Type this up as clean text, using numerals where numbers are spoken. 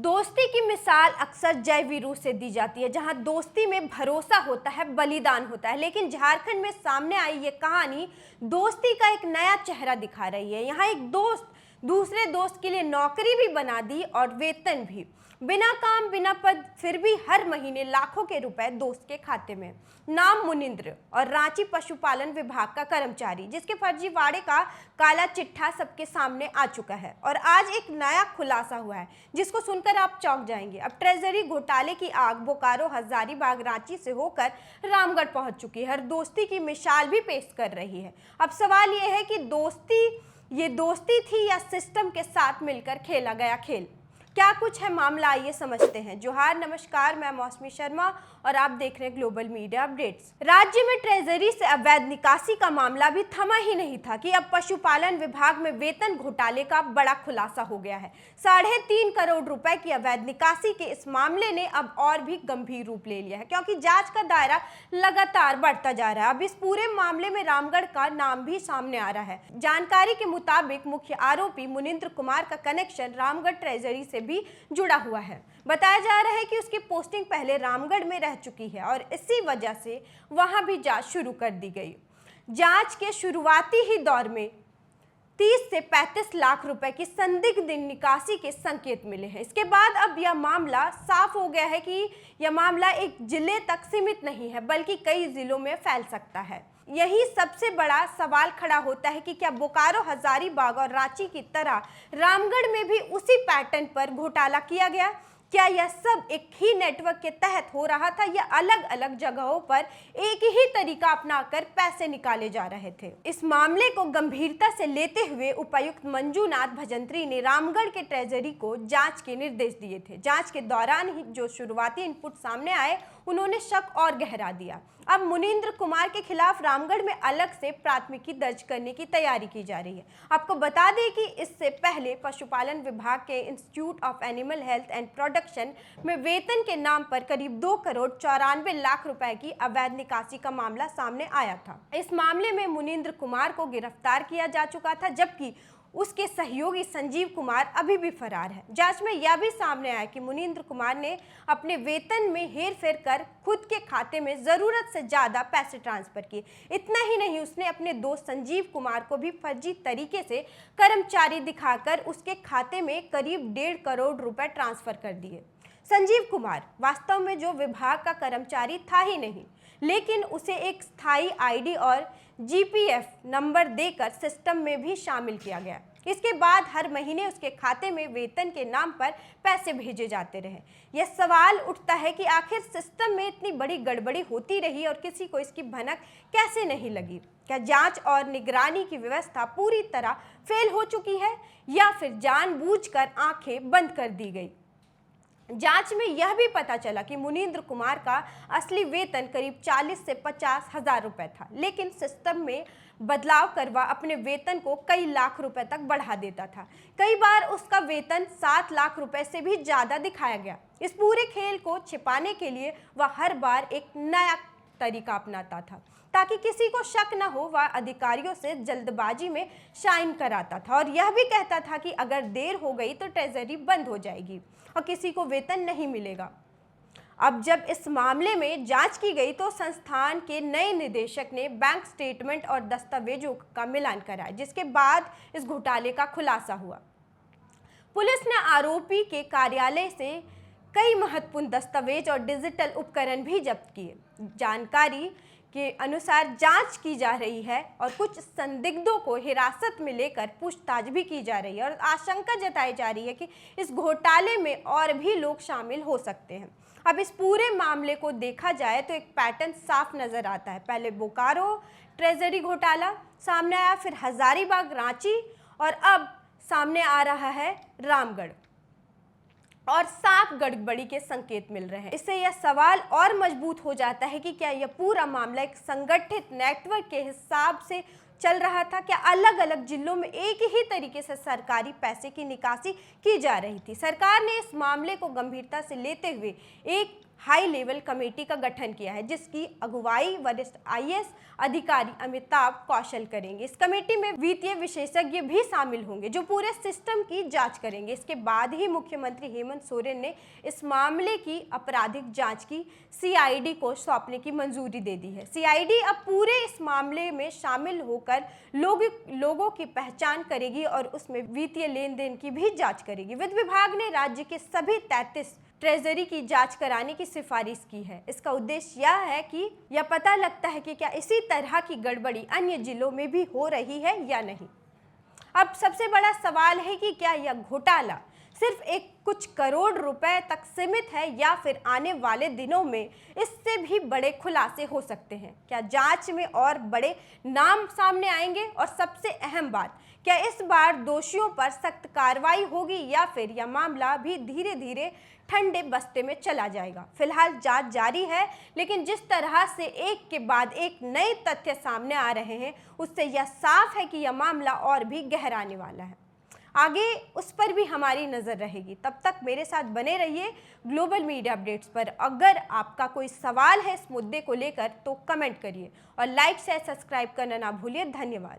दोस्ती की मिसाल अक्सर जय वीरू से दी जाती है, जहां दोस्ती में भरोसा होता है, बलिदान होता है। लेकिन झारखंड में सामने आई ये कहानी दोस्ती का एक नया चेहरा दिखा रही है। यहाँ एक दोस्त दूसरे दोस्त के लिए नौकरी भी बना दी और वेतन भी, बिना काम बिना पद, फिर भी हर महीने लाखों के रुपए दोस्त के खाते में। नाम मुनिंद्र और रांची पशुपालन विभाग का कर्मचारी, जिसके फर्जीवाड़े का काला चिट्ठा सबके सामने आ चुका है। और आज एक नया खुलासा हुआ है जिसको सुनकर आप चौंक जाएंगे। अब ट्रेजरी घोटाले की आग बोकारो, हजारीबाग, रांची से होकर रामगढ़ पहुंच चुकी है और दोस्ती की मिसाल भी पेश कर रही है। अब सवाल यह है कि ये दोस्ती थी या सिस्टम के साथ मिलकर खेला गया खेल? क्या कुछ है मामला, आइए समझते हैं। जोहार, नमस्कार, मैं मौसमी शर्मा और आप देख रहे हैं ग्लोबल मीडिया अपडेट्स। राज्य में ट्रेजरी से अवैध निकासी का मामला भी थमा ही नहीं था कि अब पशुपालन विभाग में वेतन घोटाले का बड़ा खुलासा हो गया है। 3.5 करोड़ रुपए की अवैध निकासी के इस मामले ने अब और भी गंभीर रूप ले लिया है, क्योंकि जांच का दायरा लगातार बढ़ता जा रहा है। अब इस पूरे मामले में रामगढ़ का नाम भी सामने आ रहा है। जानकारी के मुताबिक मुख्य आरोपी मुनिंद्र कुमार का कनेक्शन रामगढ़ ट्रेजरी से भी जुड़ा हुआ है। बताया जा रहा है कि उसकी पोस्टिंग पहले रामगढ़ में रह चुकी है और इसी वजह से वहां भी जांच शुरू कर दी गई। जांच के शुरुआती ही दौर में 30 से 35 लाख रुपए की संदिग्ध निकासी के संकेत मिले हैं। इसके बाद अब यह मामला साफ हो गया है कि यह मामला एक जिले तक सीमित नहीं है, बल्कि कई जिलों में फैल सकता है। यही सबसे बड़ा सवाल खड़ा होता है कि क्या बोकारो, हजारीबाग और रांची की तरह रामगढ़ में भी उसी पैटर्न पर घोटाला किया गया? क्या यह सब एक ही नेटवर्क के तहत हो रहा था या अलग अलग जगहों पर एक ही तरीका अपनाकर पैसे निकाले जा रहे थे? इस मामले को गंभीरता से लेते हुए उपायुक्त मंजूनाथ भजंत्री ने रामगढ़ के ट्रेजरी को जांच के निर्देश दिए थे। जांच के दौरान ही जो शुरुआती इनपुट सामने आए, उन्होंने शक और गहरा दिया। अब मुनिंद्र कुमार के खिलाफ रामगढ़ में अलग से प्राथमिकी दर्ज करने की तैयारी की जा रही है। आपको बता दें कि इससे पहले पशुपालन विभाग के institute of animal health and production में वेतन के नाम पर करीब 2 करोड़ 94 लाख रुपए की अवैध निकासी का मामला सामने आया था। इस मामले में मुनिंद्र कुमार को गिरफ्तार किया जा चुका था, जबकि उसके सहयोगी संजीव कुमार अभी भी फरार है। जांच में यह भी सामने आया कि मुनिंद्र कुमार ने अपने वेतन में हेरफेर कर खुद के खाते में जरूरत से ज्यादा पैसे ट्रांसफर किए। इतना ही नहीं, उसने अपने दोस्त संजीव कुमार को भी फर्जी तरीके से कर्मचारी दिखाकर उसके खाते में करीब 1.5 करोड़ रुपए ट्रांसफर कर दिए। संजीव कुमार वास्तव में जो विभाग का कर्मचारी था ही नहीं, लेकिन उसे एक स्थायी आईडी और जीपीएफ नंबर देकर सिस्टम में भी शामिल किया गया। इसके बाद हर महीने उसके खाते में वेतन के नाम पर पैसे भेजे जाते रहे। यह सवाल उठता है कि आखिर सिस्टम में इतनी बड़ी गड़बड़ी होती रही और किसी को इसकी भनक कैसे नहीं लगी? क्या जांच और निगरानी की व्यवस्था पूरी तरह फेल हो चुकी है या फिर जानबूझकर आंखें बंद कर दी गई? जांच में यह भी पता चला कि मुनिंद्र कुमार का असली वेतन करीब 40 से 50 हजार रुपए था, लेकिन सिस्टम में बदलाव कर वह अपने वेतन को कई लाख रुपए तक बढ़ा देता था। कई बार उसका वेतन 7 लाख रुपए से भी ज्यादा दिखाया गया। इस पूरे खेल को छिपाने के लिए वह हर बार एक नया तरीका अपनाता था ताकि किसी को शक न हो। वह अधिकारियों से जल्दबाजी में साइन कराता था और यह भी कहता था कि अगर देर हो गई तो ट्रेजरी बंद हो जाएगी और किसी को वेतन नहीं मिलेगा। अब जब इस मामले में जांच की गई तो संस्थान के नए निदेशक ने बैंक स्टेटमेंट और दस्तावेजों का मिलान कराया, जिसके बाद इस घोटाले का खुलासा हुआ। पुलिस ने आरोपी के कार्यालय से कई महत्वपूर्ण दस्तावेज और डिजिटल उपकरण भी जब्त किए। जानकारी के अनुसार जांच की जा रही है और कुछ संदिग्धों को हिरासत में लेकर पूछताछ भी की जा रही है और आशंका जताई जा रही है कि इस घोटाले में और भी लोग शामिल हो सकते हैं। अब इस पूरे मामले को देखा जाए तो एक पैटर्न साफ नजर आता है। पहले बोकारो ट्रेजरी घोटाला सामने आया, फिर हजारीबाग, रांची और अब सामने आ रहा है रामगढ़, और साफ गड़बड़ी के संकेत मिल रहे हैं। इससे यह सवाल और मजबूत हो जाता है कि क्या यह पूरा मामला एक संगठित नेटवर्क के हिसाब से चल रहा था? क्या अलग अलग जिलों में एक ही तरीके से सरकारी पैसे की निकासी की जा रही थी? सरकार ने इस मामले को गंभीरता से लेते हुए एक हाई लेवल कमेटी का गठन किया है, जिसकी अगुवाई वरिष्ठ आईएएस अधिकारी अमिताभ कौशल करेंगे। इस कमेटी में वित्तीय विशेषज्ञ भी शामिल होंगे जो पूरे सिस्टम की जांच करेंगे। इसके बाद ही मुख्यमंत्री हेमंत सोरेन ने इस मामले की आपराधिक जांच की सीआईडी को सौंपने की मंजूरी दे दी है। सीआईडी अब पूरे इस मामले में शामिल होकर लोगों की पहचान करेगी और उसमें वित्तीय लेन देन की भी जांच करेगी। वित्त विभाग ने राज्य के सभी 33 ट्रेजरी की जांच कराने की सिफारिश की है। इसका उद्देश्य यह है कि यह पता लगता है कि क्या इसी तरह की गड़बड़ी अन्य जिलों में भी हो रही है या नहीं। अब सबसे बड़ा सवाल है कि क्या यह घोटाला सिर्फ एक कुछ करोड़ रुपए तक सीमित है या फिर आने वाले दिनों में इससे भी बड़े खुलासे हो सकते हैं। क्या जांच में और बड़े नाम सामने आएंगे और सबसे अहम बात, क्या इस बार दोषियों पर सख्त कार्रवाई होगी या फिर यह मामला भी धीरे धीरे ठंडे बस्ते में चला जाएगा। फिलहाल जांच जारी है, लेकिन जिस तरह से एक के बाद एक नए तथ्य सामने आ रहे हैं उससे यह साफ है कि यह मामला और भी गहराने वाला है। आगे उस पर भी हमारी नज़र रहेगी। तब तक मेरे साथ बने रहिए ग्लोबल मीडिया अपडेट्स पर। अगर आपका कोई सवाल है इस मुद्दे को लेकर तो कमेंट करिए और लाइक शेयर सब्सक्राइब करना ना भूलिए। धन्यवाद।